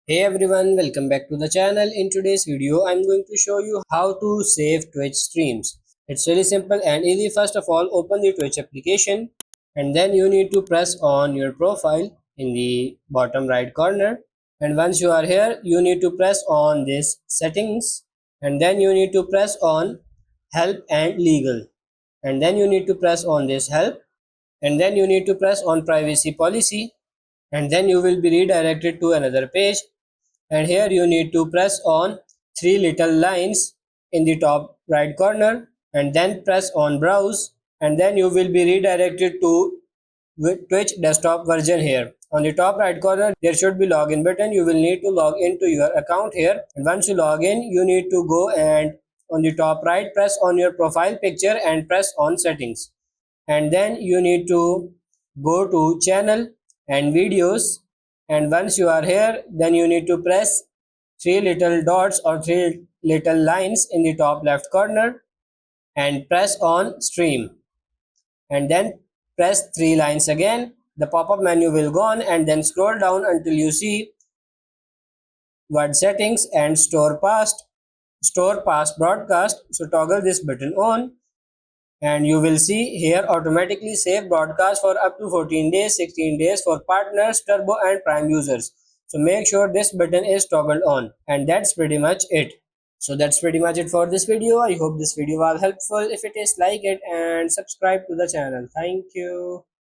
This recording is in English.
Hey everyone, welcome back to the channel. In today's video, I'm going to show you how to save Twitch streams. It's really simple and easy. First of all, open the Twitch application and then you need to press on your profile in the bottom right corner. And once you are here, you need to press on this settings and then you need to press on help and legal. And then you need to press on this help and then you need to press on privacy policy and then you will be redirected to another page, and here you need to press on three little lines in the top right corner and then press on browse, and then you will be redirected to Twitch desktop version. Here on the top right corner there should be login button. You will need to log into your account here, and once you log in you need to go and on the top right press on your profile picture and press on settings, and then you need to go to channel and videos, and once you are here then you need to press three little dots or three little lines in the top left corner and press on stream, and then press three lines again. The pop-up menu will go on, and then scroll down until you see word settings and store past broadcast. So toggle this button on and you will see here automatically save broadcast for up to 14 days, 16 days for partners, turbo and prime users. So make sure this button is toggled on, and that's pretty much it. So that's pretty much it for this video. I hope this video was helpful. If it is, like it and subscribe to the channel. Thank you.